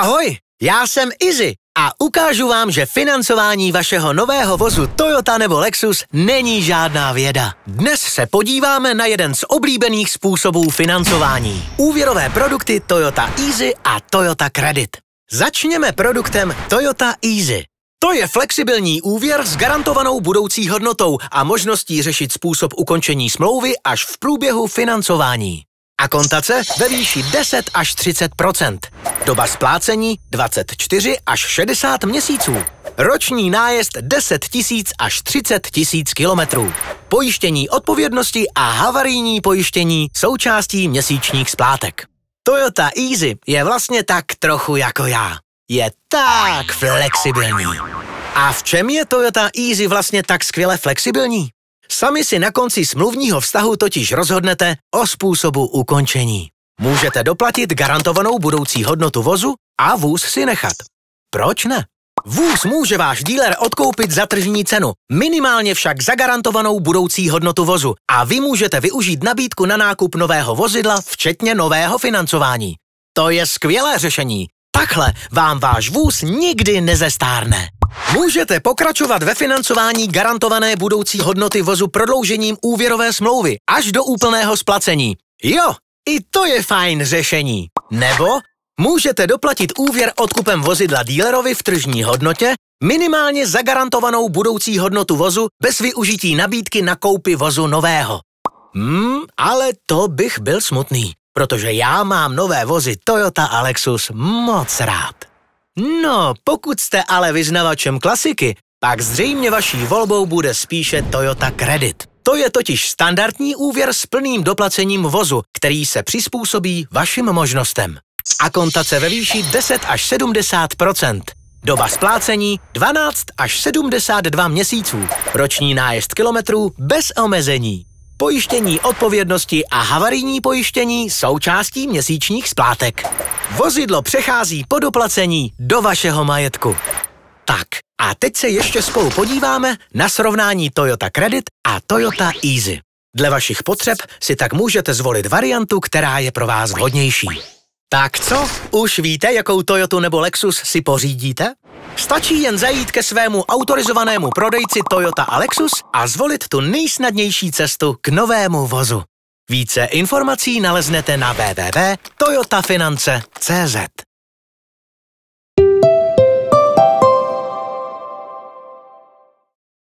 Ahoj, já jsem Izzy a ukážu vám, že financování vašeho nového vozu Toyota nebo Lexus není žádná věda. Dnes se podíváme na jeden z oblíbených způsobů financování. Úvěrové produkty Toyota Easy a Toyota Credit. Začněme produktem Toyota Easy. To je flexibilní úvěr s garantovanou budoucí hodnotou a možností řešit způsob ukončení smlouvy až v průběhu financování. Akontace ve výši 10 až 30%. Doba splácení 24 až 60 měsíců. Roční nájezd 10 000 až 30 000 kilometrů. Pojištění odpovědnosti a havarijní pojištění součástí měsíčních splátek. Toyota Easy je vlastně tak trochu jako já. Je tak flexibilní. A v čem je Toyota Easy vlastně tak skvěle flexibilní? Sami si na konci smluvního vztahu totiž rozhodnete o způsobu ukončení. Můžete doplatit garantovanou budoucí hodnotu vozu a vůz si nechat. Proč ne? Vůz může váš dealer odkoupit za tržní cenu, minimálně však za garantovanou budoucí hodnotu vozu a vy můžete využít nabídku na nákup nového vozidla, včetně nového financování. To je skvělé řešení. Takhle vám váš vůz nikdy nezestárne. Můžete pokračovat ve financování garantované budoucí hodnoty vozu prodloužením úvěrové smlouvy až do úplného splacení. Jo, i to je fajn řešení. Nebo můžete doplatit úvěr odkupem vozidla dealerovi v tržní hodnotě, minimálně za garantovanou budoucí hodnotu vozu bez využití nabídky na koupi vozu nového. Ale to bych byl smutný, protože já mám nové vozy Toyota a Lexus moc rád. No, pokud jste ale vyznavačem klasiky, pak zřejmě vaší volbou bude spíše Toyota Credit. To je totiž standardní úvěr s plným doplacením vozu, který se přizpůsobí vašim možnostem. Akontace ve výši 10 až 70%. Doba splácení 12 až 72 měsíců. Roční nájezd kilometrů bez omezení. Pojištění odpovědnosti a havarijní pojištění součástí měsíčních splátek. Vozidlo přechází po doplacení do vašeho majetku. Tak, a teď se ještě spolu podíváme na srovnání Toyota Credit a Toyota Easy. Dle vašich potřeb si tak můžete zvolit variantu, která je pro vás vhodnější. Tak co? Už víte, jakou Toyotu nebo Lexus si pořídíte? Stačí jen zajít ke svému autorizovanému prodejci Toyota a Lexus a zvolit tu nejsnadnější cestu k novému vozu. Více informací naleznete na www.toyotafinance.cz.